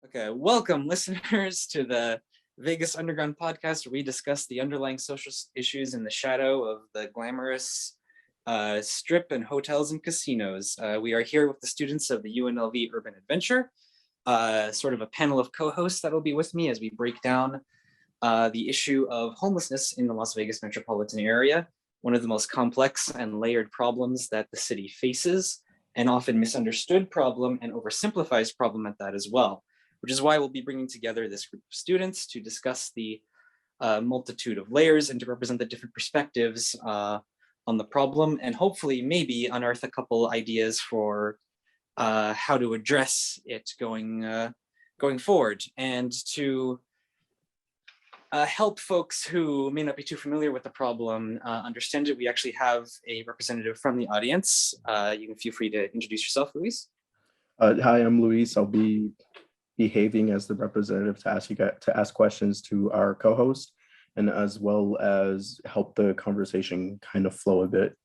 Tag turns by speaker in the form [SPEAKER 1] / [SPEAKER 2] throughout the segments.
[SPEAKER 1] Okay, welcome listeners to the Vegas Underground podcast, where we discuss the underlying social issues in the shadow of the glamorous strip and hotels and casinos. We are here with the students of the UNLV Urban Adventure, sort of a panel of co-hosts that will be with me as we break down the issue of homelessness in the Las Vegas metropolitan area, one of the most complex and layered problems that the city faces, an often misunderstood problem and oversimplified problem at that as well, which is why we'll be bringing together this group of students to discuss the multitude of layers and to represent the different perspectives on the problem, and hopefully maybe unearth a couple ideas for how to address it going forward. And to help folks who may not be too familiar with the problem understand it, we actually have a representative from the audience. You can feel free to introduce yourself, Luis.
[SPEAKER 2] Hi, I'm Luis. I'll be behaving as the representative to ask questions to our co-host, and as well as help the conversation kind of flow a bit.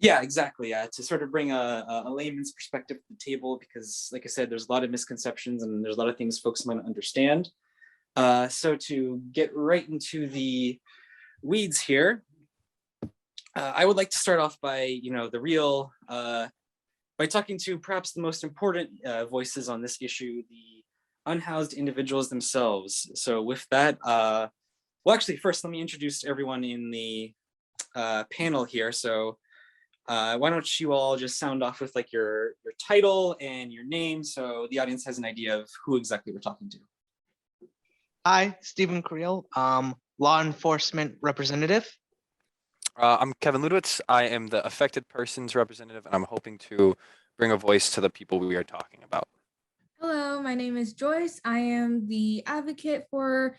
[SPEAKER 1] Yeah, exactly. To sort of bring a layman's perspective to the table, because like I said, there's a lot of misconceptions and there's a lot of things folks might not understand. So to get right into the weeds here, I would like to start off by, by talking to perhaps the most important voices on this issue, the unhoused individuals themselves. So with that, well, actually, first, let me introduce everyone in the panel here. So why don't you all just sound off with like your title and your name, so the audience has an idea of who exactly we're talking to.
[SPEAKER 3] Hi, Stephen Creel, law enforcement representative.
[SPEAKER 4] I'm Kevin Ludwitz. I am the affected persons representative, and I'm hoping to bring a voice to the people we are talking about.
[SPEAKER 5] Hello, my name is Joyce. I am the advocate for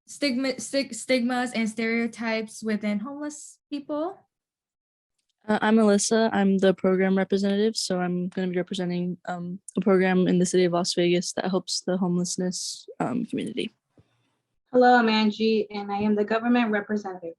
[SPEAKER 5] stigmas and stereotypes within homeless people.
[SPEAKER 6] I'm Alyssa. I'm the program representative, so I'm going to be representing a program in the city of Las Vegas that helps the homelessness community.
[SPEAKER 7] Hello, I'm Angie, and I am the government representative.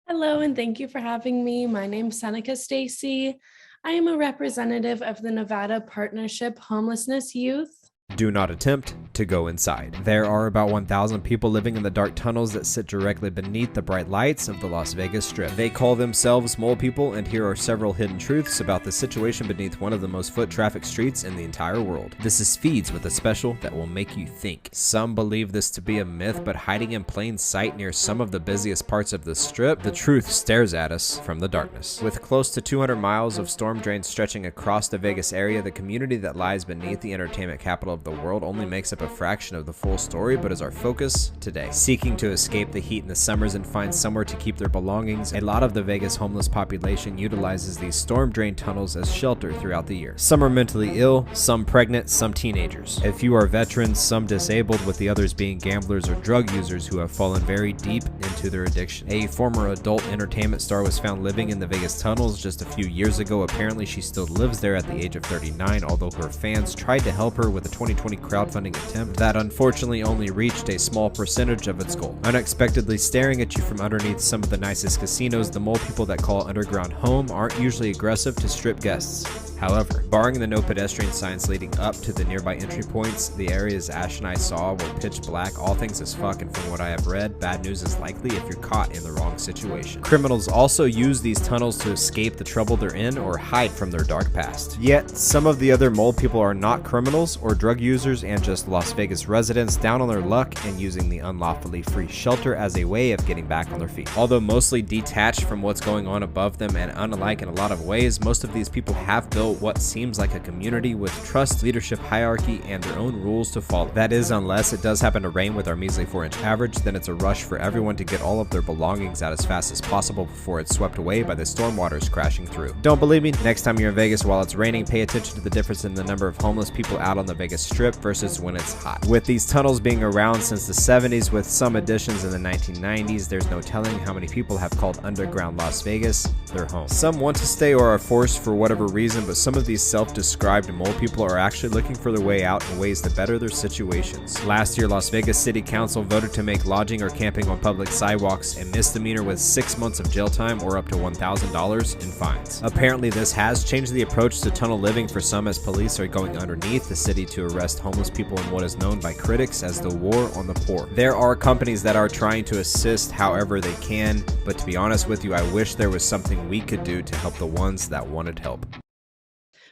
[SPEAKER 8] Hello, and thank you for having me. My name's Seneca Stacy. I am a representative of the Nevada Partnership Homelessness Youth.
[SPEAKER 9] Do not attempt to go inside. There are about 1,000 people living in the dark tunnels that sit directly beneath the bright lights of the Las Vegas Strip. They call themselves mole people, and here are several hidden truths about the situation beneath one of the most foot-trafficked streets in the entire world. This is Feeds with a special that will make you think. Some believe this to be a myth, but hiding in plain sight near some of the busiest parts of the Strip, the truth stares at us from the darkness. With close to 200 miles of storm drains stretching across the Vegas area, the community that lies beneath the entertainment capital of the world only makes up a fraction of the full story, but is our focus today. Seeking to escape the heat in the summers and find somewhere to keep their belongings, a lot of the Vegas homeless population utilizes these storm drain tunnels as shelter throughout the year. Some are mentally ill, some pregnant, some teenagers. A few are veterans, some disabled, with the others being gamblers or drug users who have fallen very deep into their addiction. A former adult entertainment star was found living in the Vegas tunnels just a few years ago. Apparently she still lives there at the age of 39, although her fans tried to help her with a 2020 crowdfunding attempt that unfortunately only reached a small percentage of its goal. Unexpectedly staring at you from underneath some of the nicest casinos, the mole people that call underground home aren't usually aggressive to Strip guests. However, barring the no pedestrian signs leading up to the nearby entry points, the areas Ash and I saw were pitch black, all things as fuck, and from what I have read, bad news is likely if you're caught in the wrong situation. Criminals also use these tunnels to escape the trouble they're in or hide from their dark past. Yet, some of the other mole people are not criminals or drug users and just Las Vegas residents down on their luck and using the unlawfully free shelter as a way of getting back on their feet. Although mostly detached from what's going on above them and unalike in a lot of ways, most of these people have built what seems like a community with trust, leadership hierarchy, and their own rules to follow. That is, unless it does happen to rain with our measly 4-inch average, then it's a rush for everyone to get all of their belongings out as fast as possible before it's swept away by the storm waters crashing through. Don't believe me? Next time you're in Vegas while it's raining, pay attention to the difference in the number of homeless people out on the Vegas Strip versus when it's hot. With these tunnels being around since the 70s with some additions in the 1990s, there's no telling how many people have called underground Las Vegas their home. Some want to stay or are forced for whatever reason, but some of these self-described mole people are actually looking for their way out and ways to better their situations. Last year, Las Vegas City Council voted to make lodging or camping on public sidewalks a misdemeanor with 6 months of jail time or up to $1,000 in fines. Apparently, this has changed the approach to tunnel living for some, as police are going underneath the city to arrest homeless people in what is known by critics as the war on the poor. There are companies that are trying to assist however they can, but to be honest with you, I wish there was something we could do to help the ones that wanted help.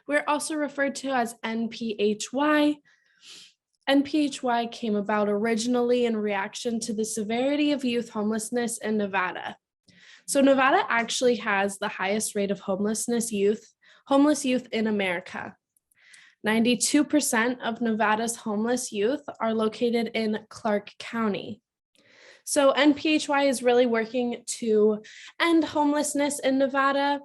[SPEAKER 8] We're also referred to as NPHY. NPHY came about originally in reaction to the severity of youth homelessness in Nevada. So Nevada actually has the highest rate of homeless youth in America. 92% of Nevada's homeless youth are located in Clark County. So NPHY is really working to end homelessness in Nevada.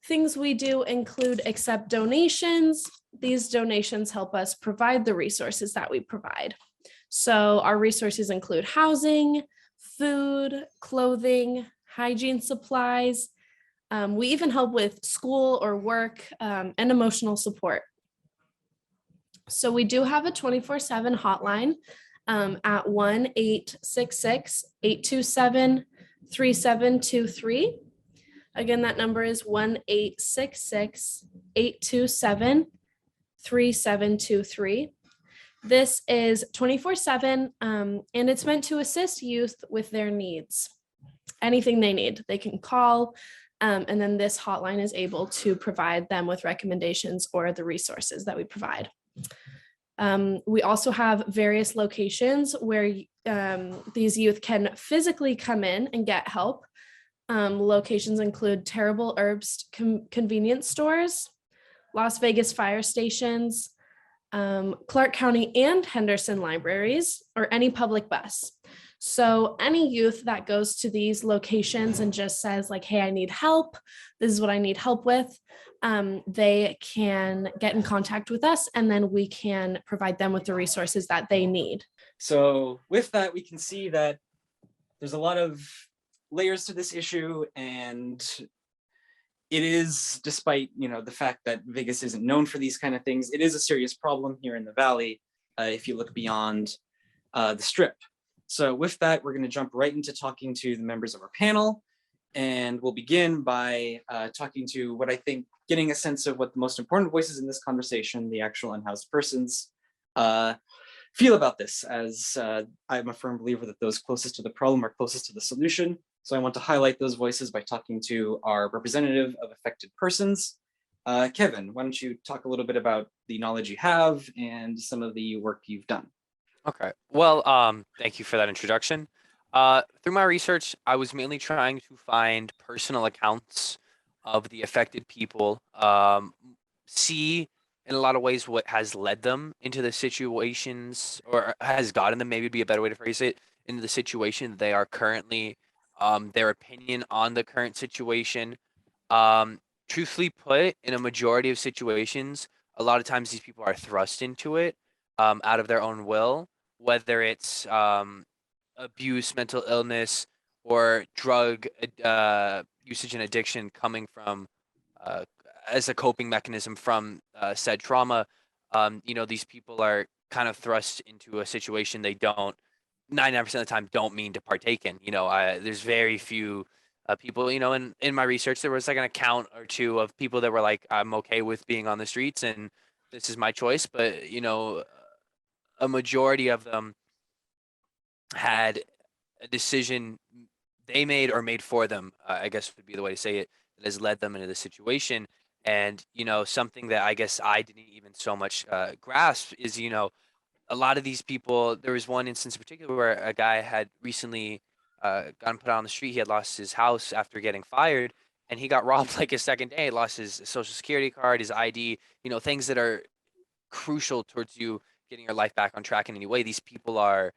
[SPEAKER 8] Things we do include accept donations. These donations help us provide the resources that we provide. So our resources include housing, food, clothing, hygiene supplies. We even help with school or work and emotional support. So we do have a 24/7 hotline at 1-866-827-3723. Again, that number is 1-866-827-3723. This is 24/7, and it's meant to assist youth with their needs. Anything they need, they can call, and then this hotline is able to provide them with recommendations or the resources that we provide. We also have various locations where these youth can physically come in and get help. Locations include Terrible Herbs convenience stores, Las Vegas fire stations, Clark County and Henderson libraries, or any public bus. So any youth that goes to these locations and just says like, hey, I need help, this is what I need help with, they can get in contact with us, and then we can provide them with the resources that they need.
[SPEAKER 1] So with that, we can see that there's a lot of layers to this issue, and it is, despite the fact that Vegas isn't known for these kind of things, it is a serious problem here in the Valley if you look beyond the Strip. So with that, we're going to jump right into talking to the members of our panel, and we'll begin by talking to what I think, getting a sense of what the most important voices in this conversation, the actual unhoused persons, feel about this, as I'm a firm believer that those closest to the problem are closest to the solution. So I want to highlight those voices by talking to our representative of affected persons. Kevin, why don't you talk a little bit about the knowledge you have and some of the work you've done?
[SPEAKER 4] Okay, well, thank you for that introduction. Through my research, I was mainly trying to find personal accounts of the affected people, see in a lot of ways what has led them into the situations, or has gotten them, maybe would be a better way to phrase it, into the situation they are currently, their opinion on the current situation. Truthfully put, in a majority of situations, a lot of times these people are thrust into it out of their own will, whether it's abuse, mental illness, or drug usage and addiction coming from as a coping mechanism from said trauma. These people are kind of thrust into a situation they don't, 99% of the time, don't mean to partake in. There's very few people, in my research, there was like an account or two of people that were like, I'm okay with being on the streets and this is my choice. But, a majority of them had a decision they made or made for them, I guess would be the way to say it, that has led them into the situation. And, something that I guess I didn't even so much grasp is, a lot of these people, there was one instance in particular where a guy had recently gotten put on the street. He had lost his house after getting fired, and he got robbed like a second day. He lost his social security card, his ID, things that are crucial towards you getting your life back on track in any way. These people are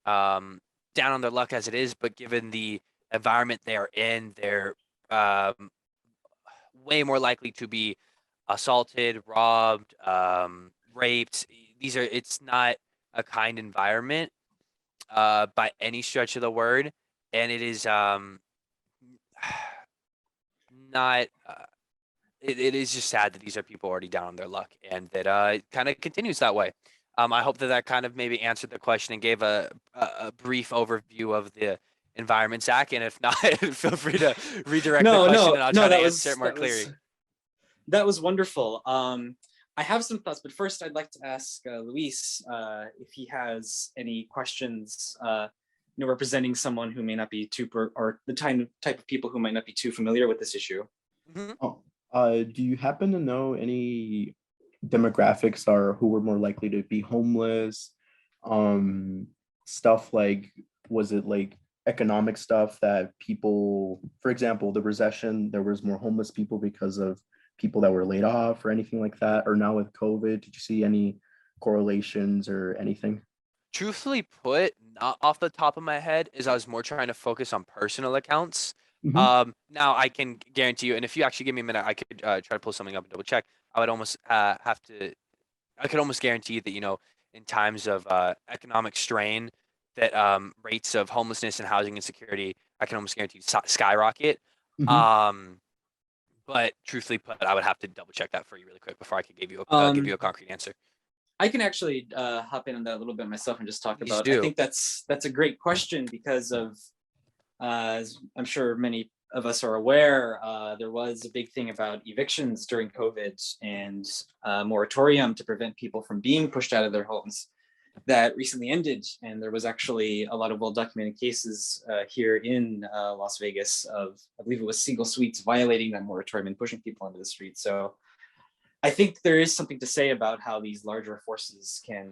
[SPEAKER 4] down on their luck as it is, but given the environment they are in, they're way more likely to be assaulted, robbed, raped. It's not a kind environment by any stretch of the word, and it is not it is just sad that these are people already down on their luck, and that it kind of continues that way. I hope that that kind of maybe answered the question and gave a brief overview of the environment, Zach. And if not, feel free to redirect the
[SPEAKER 1] No,
[SPEAKER 4] question,
[SPEAKER 1] no,
[SPEAKER 4] and I'll
[SPEAKER 1] no,
[SPEAKER 4] try to
[SPEAKER 1] that
[SPEAKER 4] answer it
[SPEAKER 1] was
[SPEAKER 4] more clearly.
[SPEAKER 1] that was wonderful. I have some thoughts, but first I'd like to ask Luis if he has any questions, representing someone who may not be or the type of people who might not be too familiar with this issue.
[SPEAKER 2] Oh, do you happen to know any demographics are who were more likely to be homeless? Stuff like, was it like economic stuff that people, for example, the recession, there was more homeless people because of people that were laid off or anything like that? Or now with COVID, did you see any correlations or anything?
[SPEAKER 4] Truthfully put, not off the top of my head, is I was more trying to focus on personal accounts. Now I can guarantee you, and if you actually give me a minute, I could try to pull something up and double check. I would almost have to. I could almost guarantee that, in times of economic strain, that rates of homelessness and housing insecurity, I can almost guarantee skyrocket. But truthfully put, I would have to double check that for you really quick before I could give you a concrete answer.
[SPEAKER 1] I can actually hop in on that a little bit myself and just talk
[SPEAKER 4] Please
[SPEAKER 1] about.
[SPEAKER 4] do.
[SPEAKER 1] I think that's a great question because of, as I'm sure many of us are aware, there was a big thing about evictions during COVID and moratorium to prevent people from being pushed out of their homes that recently ended. And there was actually a lot of well-documented cases here in Las Vegas of, I believe it was single suites violating that moratorium and pushing people onto the street. So I think there is something to say about how these larger forces can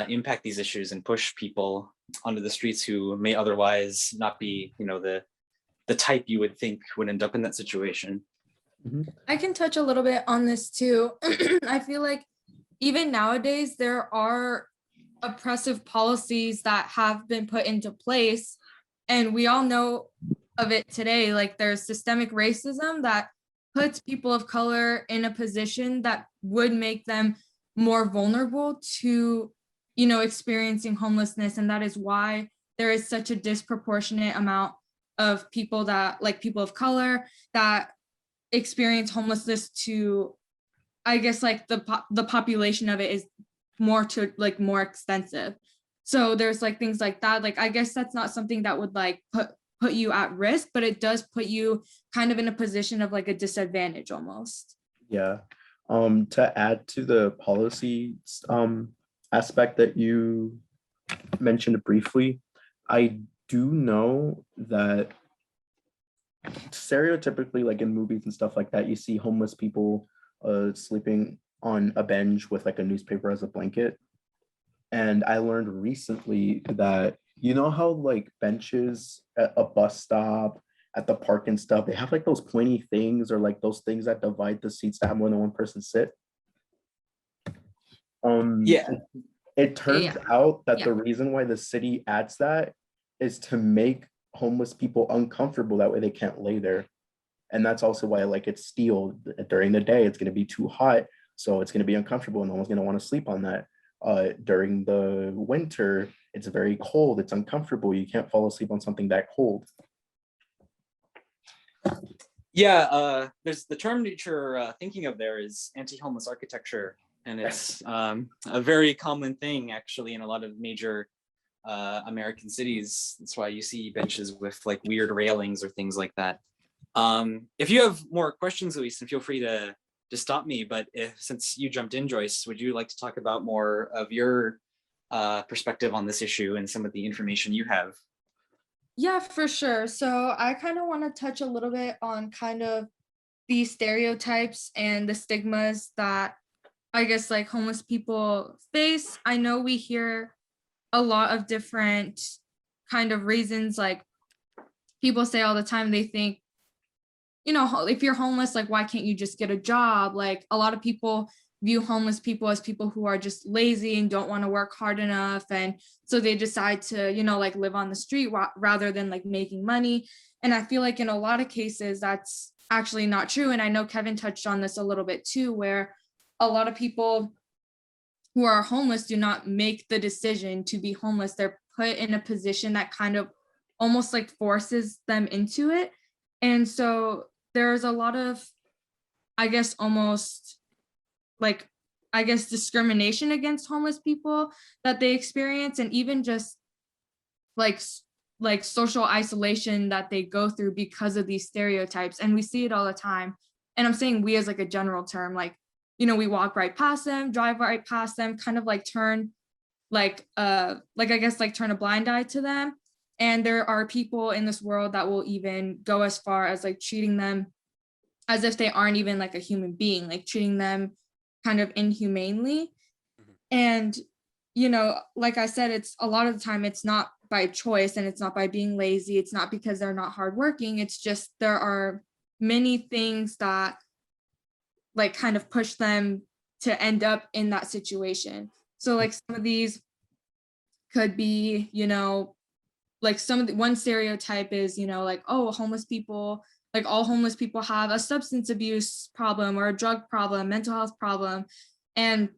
[SPEAKER 1] impact these issues and push people onto the streets who may otherwise not be, the type you would think would end up in that situation.
[SPEAKER 5] I can touch a little bit on this too. I feel like even nowadays there are oppressive policies that have been put into place, and we all know of it today. Like, there's systemic racism that puts people of color in a position that would make them more vulnerable to, experiencing homelessness. And that is why there is such a disproportionate amount of people that, like, people of color that experience homelessness to, I guess, like the population of it is more extensive. So there's like things like that. Like, I guess that's not something that would like put you at risk, but it does put you kind of in a position of like a disadvantage almost.
[SPEAKER 2] Yeah. To add to the policy aspect that you mentioned briefly, I do know that stereotypically, like in movies and stuff like that, you see homeless people sleeping on a bench with like a newspaper as a blanket. And I learned recently that, how like benches at a bus stop, at the park and stuff, they have like those pointy things or like those things that divide the seats to have more than one person sit.
[SPEAKER 1] Yeah.
[SPEAKER 2] It turns out that the reason why the city adds that is to make homeless people uncomfortable. That way they can't lay there. And that's also why like it's steel. During the day, it's going to be too hot. So it's going to be uncomfortable and no one's going to want to sleep on that. During the winter, it's very cold. It's uncomfortable. You can't fall asleep on something that cold.
[SPEAKER 1] Yeah, there's the term that you're thinking of there is anti-homeless architecture. And it's a very common thing actually in a lot of major American cities. That's why you see benches with like weird railings or things like that. If you have more questions, Luis, then feel free to stop me. But since you jumped in, Joyce, would you like to talk about more of your perspective on this issue and some of the information you have?
[SPEAKER 5] Yeah, for sure. So I kind of want to touch a little bit on kind of the stereotypes and the stigmas that I guess like homeless people face. I know we hear a lot of different kind of reasons. Like, people say all the time, they think, if you're homeless, like, why can't you just get a job? Like, a lot of people view homeless people as people who are just lazy and don't want to work hard enough. And so they decide to, like live on the street rather than like making money. And I feel like in a lot of cases, that's actually not true. And I know Kevin touched on this a little bit too, where a lot of people who are homeless do not make the decision to be homeless. They're put in a position that kind of almost like forces them into it. And so there's a lot of I guess almost like, I guess, discrimination against homeless people that they experience, and even just like social isolation that they go through because of these stereotypes. And we see it all the time. And I'm saying we as like a general term, like, you know, we walk right past them, drive right past them, kind of like turn I guess like turn a blind eye to them. And there are people in this world that will even go as far as like treating them as if they aren't even like a human being, like treating them kind of inhumanely. And, you know, like I said, it's a lot of the time it's not by choice, and it's not by being lazy. It's not because they're not hardworking. It's just there are many things that like kind of push them to end up in that situation. So like some of these could be, you know, like one stereotype is, you know, like, oh, homeless people, like all homeless people have a substance abuse problem or a drug problem, mental health problem. And,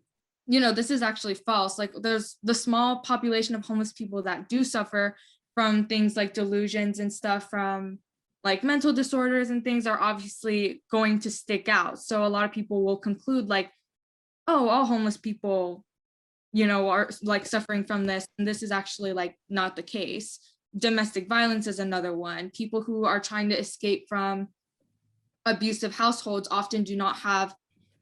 [SPEAKER 5] you know, this is actually false. Like there's the small population of homeless people that do suffer from things like delusions and stuff, from like mental disorders and things, are obviously going to stick out. So a lot of people will conclude like, oh, all homeless people, you know, are like suffering from this. And this is actually like not the case. Domestic violence is another one. People who are trying to escape from abusive households often do not have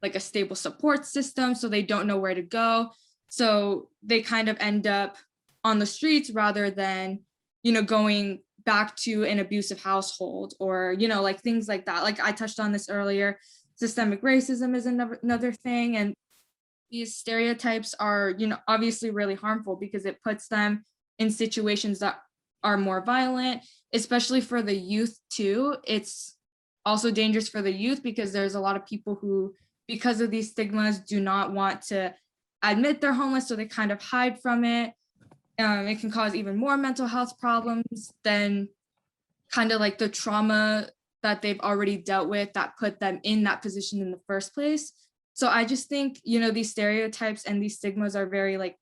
[SPEAKER 5] like a stable support system, so they don't know where to go. So they kind of end up on the streets rather than, you know, going back to an abusive household, or, you know, like things like that. Like I touched on this earlier, systemic racism is another thing. And these stereotypes are, you know, obviously really harmful because it puts them in situations that are more violent, especially for the youth too. It's also dangerous for the youth because there's a lot of people who, because of these stigmas, do not want to admit they're homeless, so they kind of hide from it. It can cause even more mental health problems than kind of like the trauma that they've already dealt with that put them in that position in the first place. So I just think, you know, these stereotypes and these stigmas are very like,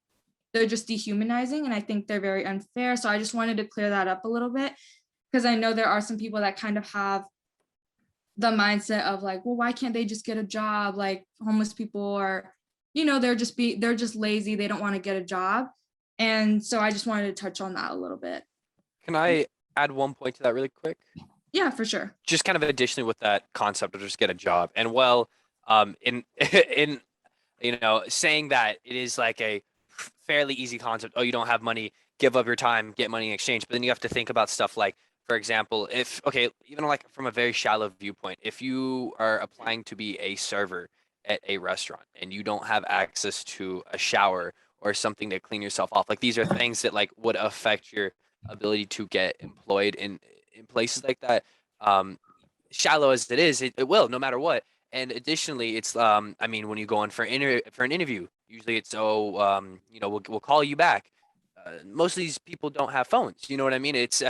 [SPEAKER 5] they're just dehumanizing, and I think they're very unfair. So I just wanted to clear that up a little bit, because I know there are some people that kind of have the mindset of like, well, why can't they just get a job? Like homeless people are, you know, they're just lazy. They don't want to get a job. And so I just wanted to touch on that a little bit.
[SPEAKER 4] Can I add one point to that really quick?
[SPEAKER 5] Yeah, for sure.
[SPEAKER 4] Just kind of additionally with that concept of just get a job. And well, in you know, saying that it is like a fairly easy concept. Oh, you don't have money, give up your time, get money in exchange. But then you have to think about stuff like, for example, if, okay, even like from a very shallow viewpoint, if you are applying to be a server at a restaurant and you don't have access to a shower or something to clean yourself off, like these are things that like would affect your ability to get employed in places like that. Shallow as it is, it will no matter what. And additionally, it's I mean, when you go on for an interview, usually it's you know, we'll call you back. Most of these people don't have phones. You know what I mean? It's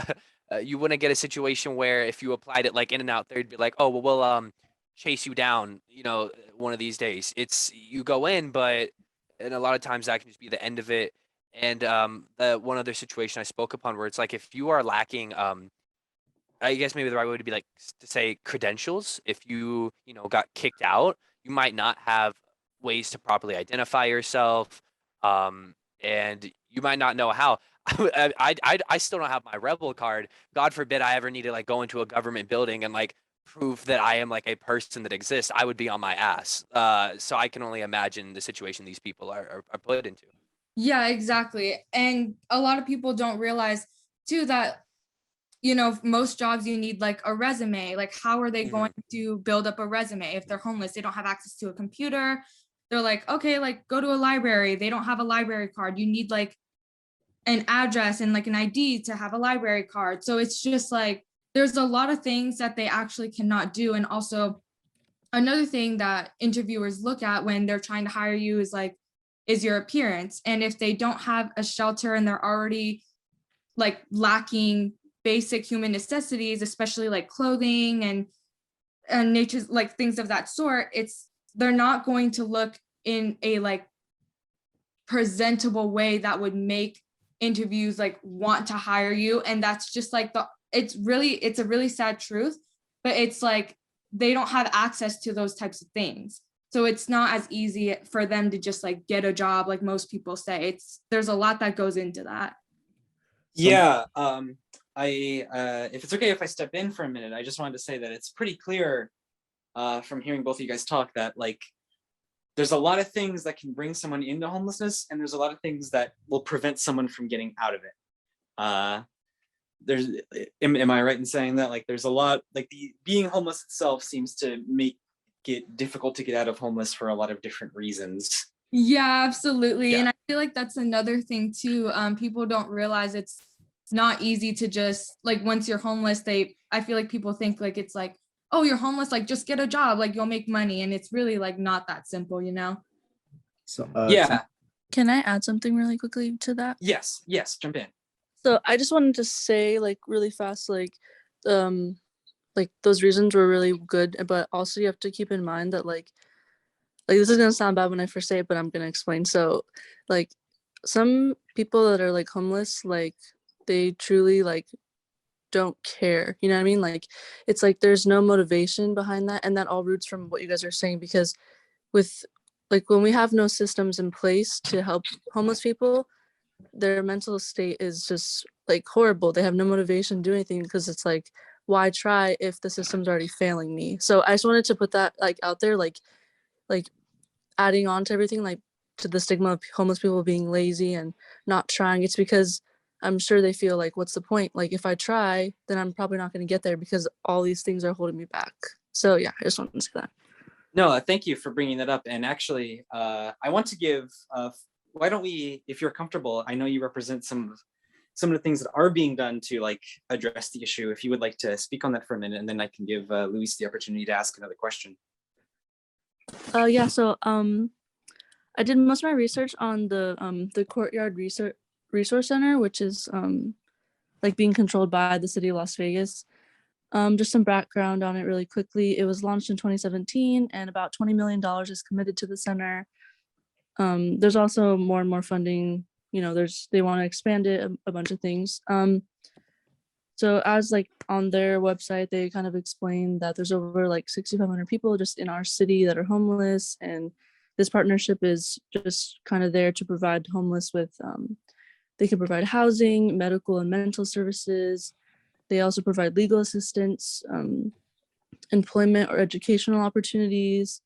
[SPEAKER 4] you wouldn't get a situation where if you applied it like in and out, they'd be like, oh, well, we'll chase you down, you know, one of these days. It's you go in, but and a lot of times that can just be the end of it. And the one other situation I spoke upon where it's like if you are lacking I guess maybe the right way would be like to say credentials. If you know, got kicked out, you might not have ways to properly identify yourself, and you might not know how. I still don't have my rebel card. God forbid I ever need to like go into a government building and like prove that I am like a person that exists. I would be on my ass. So I can only imagine the situation these people are put into.
[SPEAKER 5] Yeah, exactly. And a lot of people don't realize too that, you know, most jobs you need like a resume. Like how are they going to build up a resume if they're homeless? They don't have access to a computer. They're like, okay, like go to a library. They don't have a library card. You need like an address and like an ID to have a library card. So it's just like there's a lot of things that they actually cannot do. And also another thing that interviewers look at when they're trying to hire you is your appearance. And if they don't have a shelter and they're already like lacking basic human necessities, especially like clothing and nature's like things of that sort, they're not going to look in a like presentable way that would make interviews like want to hire you. And that's just like it's a really sad truth, but it's like they don't have access to those types of things. So it's not as easy for them to just like get a job like most people say. There's a lot that goes into that.
[SPEAKER 1] Yeah, if it's okay if I step in for a minute, I just wanted to say that it's pretty clear from hearing both of you guys talk that like there's a lot of things that can bring someone into homelessness, and there's a lot of things that will prevent someone from getting out of it. Am I right in saying that like there's a lot, like being homeless itself seems to make it difficult to get out of homeless for a lot of different reasons.
[SPEAKER 5] Yeah, absolutely.
[SPEAKER 1] Yeah.
[SPEAKER 5] And I feel like that's another thing too. People don't realize it's not easy to just like, once you're homeless, I feel like people think like it's like, oh, you're homeless, like just get a job, like you'll make money. And it's really like not that simple, you know?
[SPEAKER 2] So,
[SPEAKER 1] Yeah.
[SPEAKER 6] Can I add something really quickly to that?
[SPEAKER 1] Yes, jump in.
[SPEAKER 6] So I just wanted to say like really fast, like those reasons were really good, but also you have to keep in mind that like this is gonna sound bad when I first say it, but I'm gonna explain. So like some people that are like homeless, like they truly like don't care, you know what I mean? Like it's like there's no motivation behind that, and that all roots from what you guys are saying, because with like when we have no systems in place to help homeless people, their mental state is just like horrible. They have no motivation to do anything because it's like, why try if the system's already failing me? So I just wanted to put that like out there, like adding on to everything, like to the stigma of homeless people being lazy and not trying. It's because I'm sure they feel like, what's the point? Like if I try, then I'm probably not going to get there because all these things are holding me back. So yeah, I just wanted to say that.
[SPEAKER 1] No, thank you for bringing that up. And actually, I want to give, why don't we, if you're comfortable, I know you represent some of the things that are being done to like address the issue. If you would like to speak on that for a minute, and then I can give Luis the opportunity to ask another question.
[SPEAKER 6] Yeah, so I did most of my research on the Courtyard Resource Center, which is like being controlled by the city of Las Vegas. Just some background on it really quickly. It was launched in 2017 and about $20 million is committed to the center. There's also more and more funding, you know, they want to expand it, a bunch of things. So as like on their website, they kind of explain that there's over like 6,500 people just in our city that are homeless. And this partnership is just kind of there to provide homeless with, they can provide housing, medical and mental services. They also provide legal assistance, employment or educational opportunities,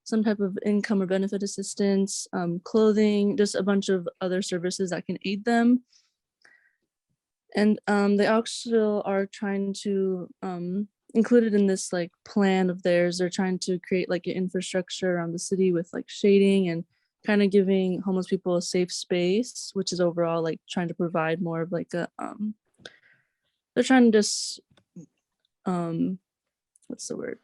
[SPEAKER 6] some type of income or benefit assistance, clothing, just a bunch of other services that can aid them. And they also are trying to include it in this like plan of theirs. They're trying to create like an infrastructure around the city with like shading and kind of giving homeless people a safe space, which is overall like trying to provide more of like a they're trying to just what's the word,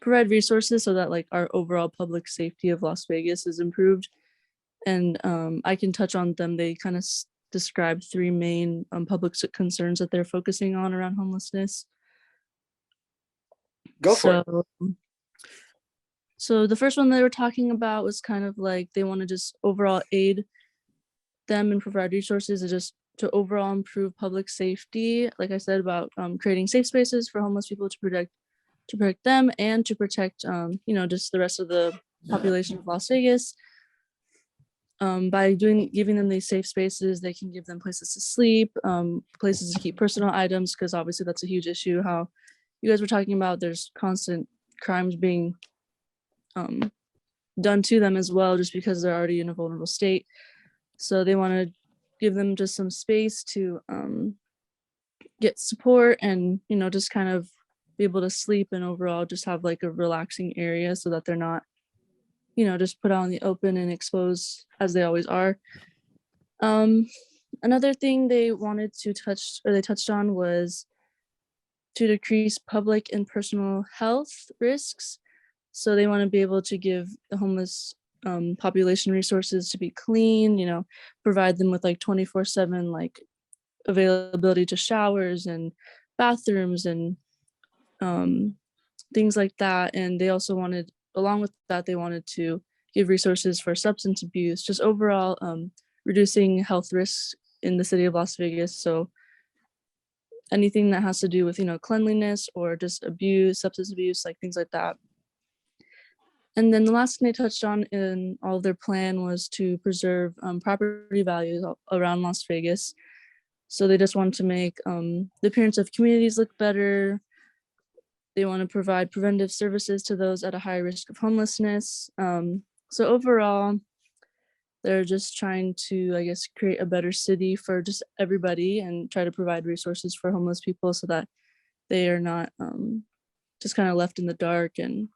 [SPEAKER 6] provide resources so that like our overall public safety of Las Vegas is improved. And I can touch on them. They kind of describe three main public concerns that they're focusing on around homelessness.
[SPEAKER 1] Go for it.
[SPEAKER 6] So the first one they were talking about was kind of like they want to just overall aid them and provide resources just to overall improve public safety. Like I said, about creating safe spaces for homeless people to protect them and to protect you know, just the rest of the population of Las Vegas. By giving them these safe spaces, they can give them places to sleep, places to keep personal items, because obviously that's a huge issue. How you guys were talking about, there's constant crimes being done to them as well, just because they're already in a vulnerable state. So they want to give them just some space to get support and, you know, just kind of be able to sleep and overall just have like a relaxing area so that they're not, you know, just put out in the open and exposed as they always are. Another thing they wanted to they touched on was to decrease public and personal health risks. So they want to be able to give the homeless population resources to be clean, you know, provide them with like 24/7 like availability to showers and bathrooms and things like that. And they also wanted, along with that, they wanted to give resources for substance abuse, just overall reducing health risks in the city of Las Vegas. So anything that has to do with, cleanliness or just abuse, substance abuse, like things like that. And then the last thing they touched on in all of their plan was to preserve property values around Las Vegas. So they just want to make the appearance of communities look better. They want to provide preventive services to those at a high risk of homelessness. So overall, they're just trying to, I guess, create a better city for just everybody and try to provide resources for homeless people so that they are not just kind of left in the dark and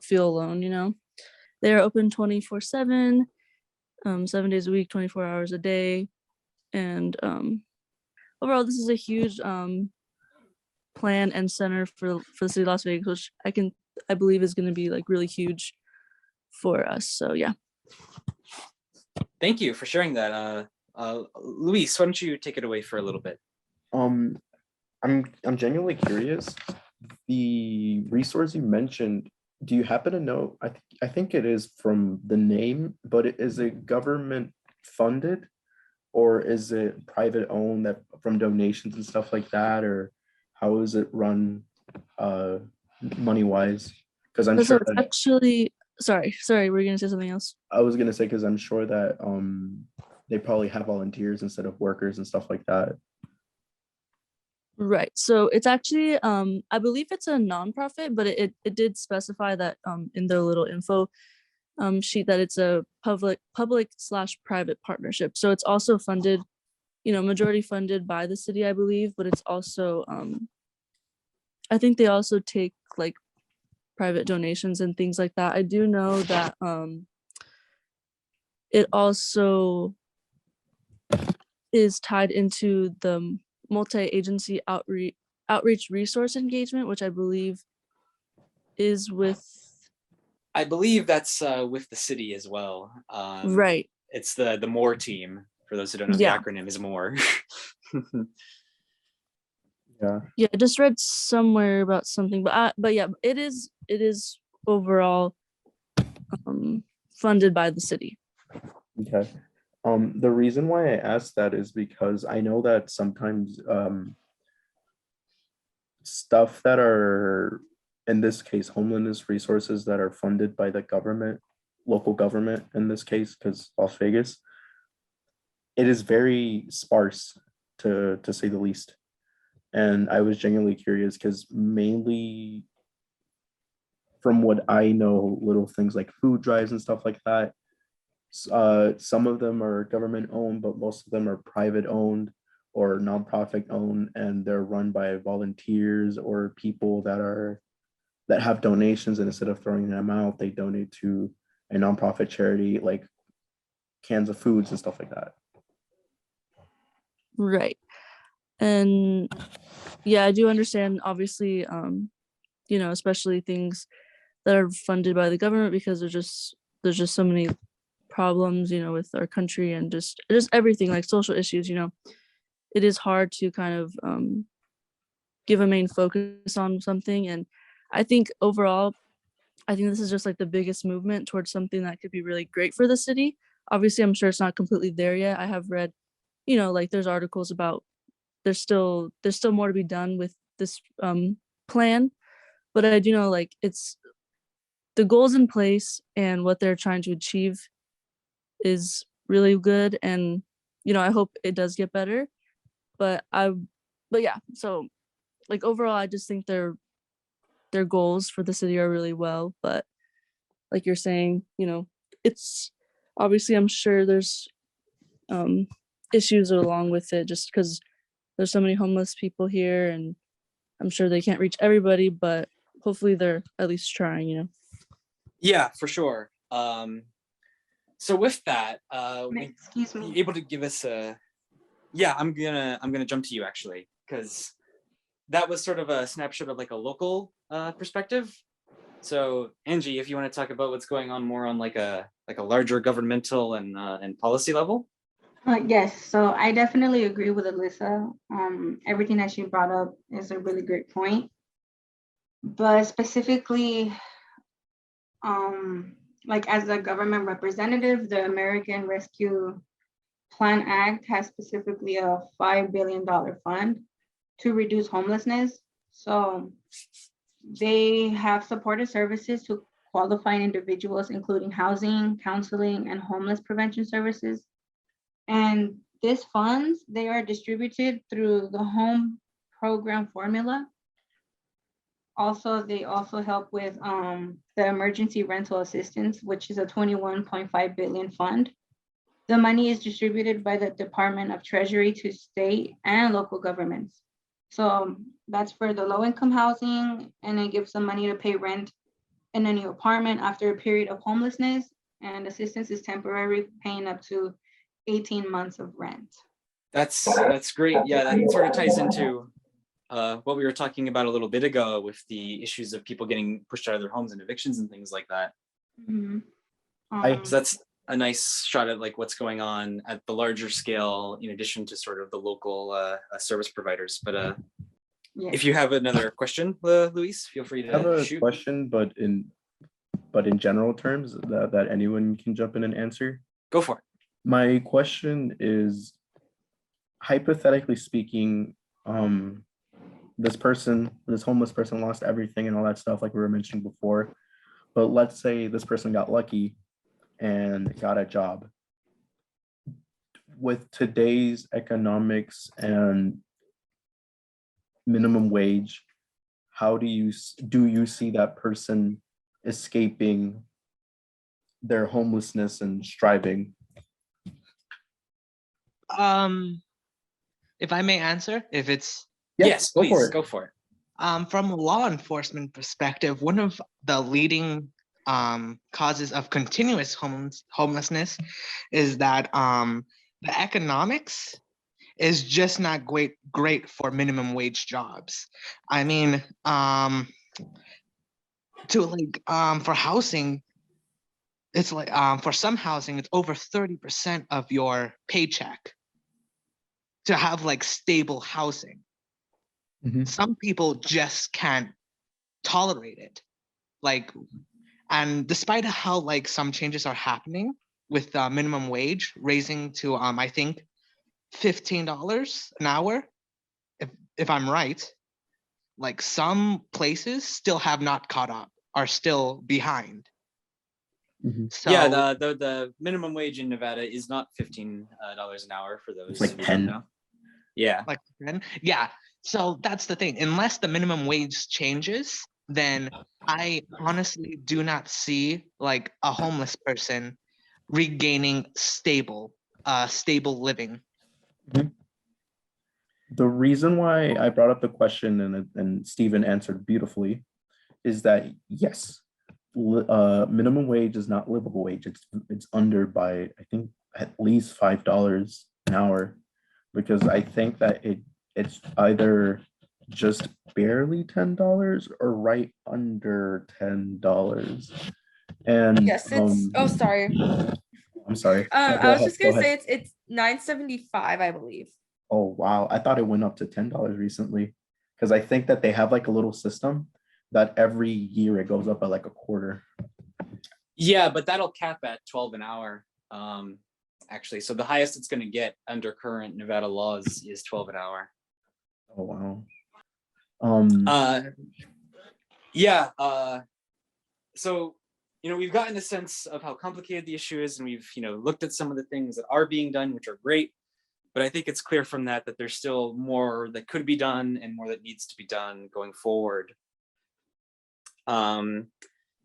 [SPEAKER 6] feel alone. They are open 24/7, 7 days a week, 24 hours a day. And overall, this is a huge plan and center for the city of Las Vegas, which I believe is going to be like really huge for us. So yeah.
[SPEAKER 1] Thank you for sharing that. Luis, why don't you take it away for a little bit?
[SPEAKER 2] I'm genuinely curious. The resource you mentioned, do you happen to know? I think it is from the name, but is it government funded, or is it private owned that from donations and stuff like that, or how is it run money wise? Because I'm sure
[SPEAKER 6] it's actually sorry, we're gonna say something else.
[SPEAKER 2] I was gonna say, because I'm sure that they probably have volunteers instead of workers and stuff like that.
[SPEAKER 6] Right. So it's actually I believe it's a nonprofit, but it did specify that in their little info sheet that it's a public/private partnership. So it's also funded, majority funded by the city, I believe, but it's also I think they also take like private donations and things like that. I do know that it also is tied into the multi-agency outreach resource engagement, which I believe is with.
[SPEAKER 1] I believe that's with the city as well.
[SPEAKER 6] Right.
[SPEAKER 1] It's the MORE team. For those who don't know,
[SPEAKER 6] Yeah.
[SPEAKER 1] the acronym is MORE.
[SPEAKER 6] Yeah, I just read somewhere about something, but yeah, it is overall funded by the city.
[SPEAKER 2] Okay. The reason why I asked that is because I know that sometimes stuff that are, in this case, homelessness resources that are funded by the government, local government in this case, because Las Vegas, it is very sparse to say the least. And I was genuinely curious because mainly from what I know, little things like food drives and stuff like that, some of them are government owned, but most of them are private owned or nonprofit owned, and they're run by volunteers or people that have donations, and instead of throwing them out, they donate to a nonprofit charity, like cans of foods and stuff like that.
[SPEAKER 6] Right. And yeah, I do understand, obviously, especially things that are funded by the government, because there's just so many problems, with our country and just everything, like social issues, it is hard to kind of give a main focus on something. And I think overall, this is just like the biggest movement towards something that could be really great for the city. Obviously, I'm sure it's not completely there yet. I have read, like there's articles about there's still more to be done with this plan, but I do know like it's the goals in place and what they're trying to achieve is really good. And, I hope it does get better, but yeah, so like overall, I just think their goals for the city are really well, but like you're saying, it's obviously, I'm sure there's issues along with it, just because there's so many homeless people here, and I'm sure they can't reach everybody, but hopefully they're at least trying,
[SPEAKER 1] Yeah, for sure. So with that,
[SPEAKER 7] Excuse me.
[SPEAKER 1] you able to give us a? Yeah, I'm gonna jump to you actually, because that was sort of a snapshot of like a local perspective. So Angie, if you want to talk about what's going on more on like a larger governmental and policy level.
[SPEAKER 7] Yes, so I definitely agree with Alyssa. Everything that she brought up is a really great point. But specifically, like as a government representative, the American Rescue Plan Act has specifically a $5 billion fund to reduce homelessness. So they have supported services to qualifying individuals, including housing, counseling, and homeless prevention services. And these funds, they are distributed through the home program formula. Also, they also help with the emergency rental assistance, which is a 21.5 billion fund. The money is distributed by the Department of Treasury to state and local governments. So that's for the low-income housing, and it gives them money to pay rent in a new apartment after a period of homelessness, and assistance is temporary, paying up to 18 months of rent.
[SPEAKER 1] That's great. Yeah, that sort of ties into what we were talking about a little bit ago with the issues of people getting pushed out of their homes and evictions and things like that.
[SPEAKER 7] Mhm.
[SPEAKER 1] So that's a nice shot at like what's going on at the larger scale, in addition to sort of the local service providers. But
[SPEAKER 7] Yeah.
[SPEAKER 1] if you have another question, Luis, feel free
[SPEAKER 2] I have
[SPEAKER 1] to
[SPEAKER 2] a
[SPEAKER 1] shoot.
[SPEAKER 2] question, but in general terms that anyone can jump in and answer.
[SPEAKER 1] Go for it.
[SPEAKER 2] My question is, hypothetically speaking, this homeless person lost everything and all that stuff, like we were mentioning before. But let's say this person got lucky and got a job. With today's economics and minimum wage, how do you see that person escaping their homelessness and striving?
[SPEAKER 3] If I may answer, if it's
[SPEAKER 1] Yes,
[SPEAKER 2] go
[SPEAKER 1] please
[SPEAKER 2] for it.
[SPEAKER 1] go for it.
[SPEAKER 3] from a law enforcement perspective, one of the leading causes of continuous homelessness is that the economics is just not great for minimum wage jobs. I mean, for housing, it's like for some housing, it's over 30% of your paycheck to have like stable housing.
[SPEAKER 2] Mhm.
[SPEAKER 3] Some people just can't tolerate it. Like, and despite how like some changes are happening with minimum wage raising to I think $15 an hour, if I'm right, like some places still have not caught up, are still behind.
[SPEAKER 2] Mhm.
[SPEAKER 3] So
[SPEAKER 1] Yeah, the minimum wage in Nevada is not $15 an hour for those
[SPEAKER 2] It's like
[SPEAKER 1] who don't
[SPEAKER 2] 10.
[SPEAKER 1] know. Yeah.
[SPEAKER 3] like yeah, so that's the thing. Unless the minimum wage changes, then I honestly do not see like a homeless person regaining stable living.
[SPEAKER 2] The reason why I brought up the question and Stephen answered beautifully is that yes, minimum wage is not livable wage. It's under by, I think, at least $5 an hour, because I think that it's either just barely $10 or right under $10. And
[SPEAKER 5] Yes, it's oh sorry.
[SPEAKER 2] I'm sorry.
[SPEAKER 5] I was just gonna say it's $9.75, I believe.
[SPEAKER 2] Oh wow, I thought it went up to $10 recently, because I think that they have like a little system that every year it goes up by like a quarter.
[SPEAKER 1] Yeah, but that'll cap at 12 an hour. Actually, so the highest it's going to get under current Nevada laws is 12 an hour.
[SPEAKER 2] Oh wow.
[SPEAKER 1] Yeah. So we've gotten a sense of how complicated the issue is, and we've looked at some of the things that are being done, which are great. But I think it's clear from that there's still more that could be done and more that needs to be done going forward.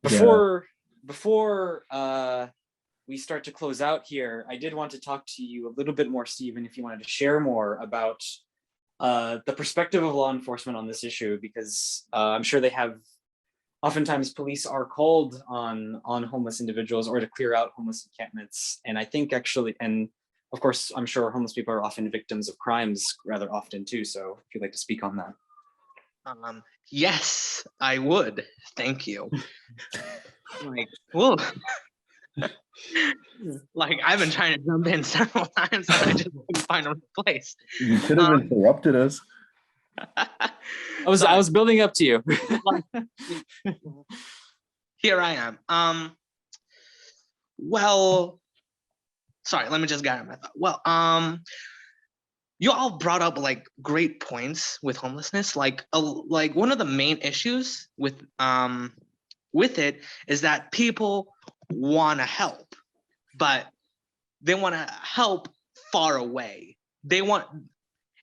[SPEAKER 1] Before we start to close out here, I did want to talk to you a little bit more, Stephen, if you wanted to share more about the perspective of law enforcement on this issue, because I'm sure they have, oftentimes police are called on homeless individuals or to clear out homeless encampments. And I think actually, and of course, I'm sure homeless people are often victims of crimes rather often too. So if you'd like to speak on that.
[SPEAKER 3] Yes, I would. Thank you. Like, whoa. Like I've been trying to jump in several times and I just couldn't find a place.
[SPEAKER 2] You could have interrupted us.
[SPEAKER 1] I was building up to you.
[SPEAKER 3] Here I am. Well, sorry, let me just get my thought. Well, you all brought up like great points with homelessness. Like one of the main issues with it is that people want to help, but they want to help far away.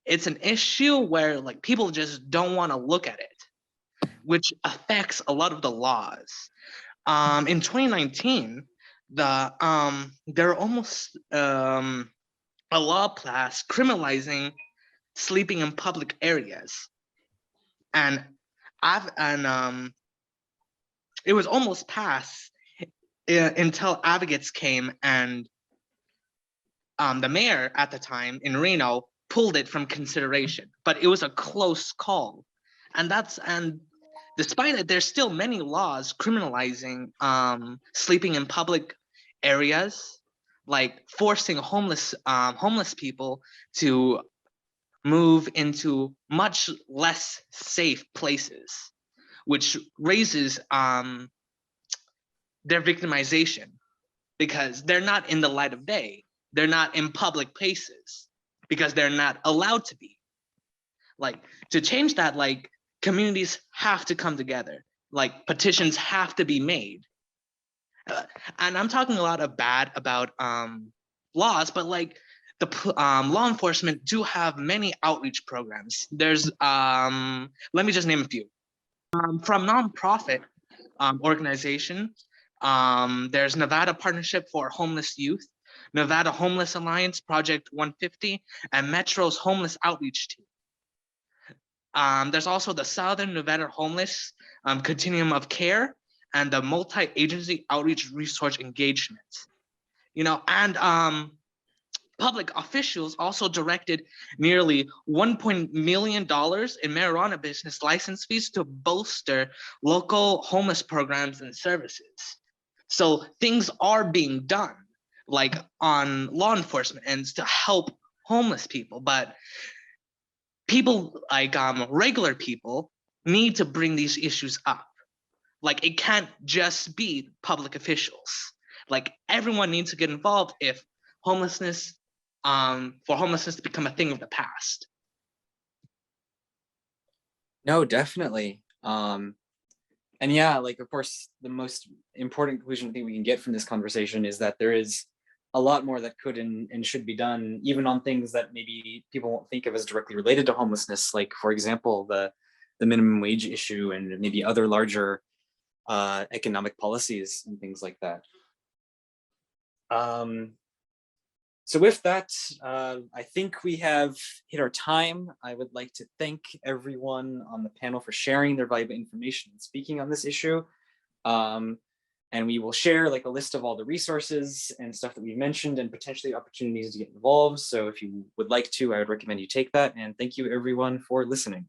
[SPEAKER 3] It's an issue where like people just don't want to look at it, which affects a lot of the laws. In 2019, there are almost a law passed criminalizing sleeping in public areas, and it was almost passed until advocates came, and the mayor at the time in Reno pulled it from consideration. But it was a close call, and despite it, there's still many laws criminalizing sleeping in public areas, like forcing homeless people to move into much less safe places, which raises their victimization because they're not in the light of day. They're not in public places because they're not allowed to be. Like, to change that, like, communities have to come together. Like, petitions have to be made. And I'm talking a lot of bad about laws, but like the law enforcement do have many outreach programs. There's, let me just name a few. From nonprofit organization, there's Nevada Partnership for Homeless Youth, Nevada Homeless Alliance, Project 150, and Metro's Homeless Outreach Team. There's also the Southern Nevada Homeless Continuum of Care and the Multi-Agency Outreach Resource Engagement. You know, and public officials also directed nearly $1 million in marijuana business license fees to bolster local homeless programs and services. So things are being done, like on law enforcement ends to help homeless people, but people like regular people need to bring these issues up. Like, it can't just be public officials. Like, everyone needs to get involved if homelessness, for homelessness to become a thing of the past.
[SPEAKER 1] No, definitely. And yeah, like, of course, the most important conclusion I think we can get from this conversation is that there is a lot more that could and should be done, even on things that maybe people won't think of as directly related to homelessness, like, for example, the minimum wage issue and maybe other larger economic policies and things like that. So with that, I think we have hit our time. I would like to thank everyone on the panel for sharing their valuable information and speaking on this issue. And we will share like a list of all the resources and stuff that we mentioned and potentially opportunities to get involved. So if you would like to, I would recommend you take that. And thank you everyone for listening.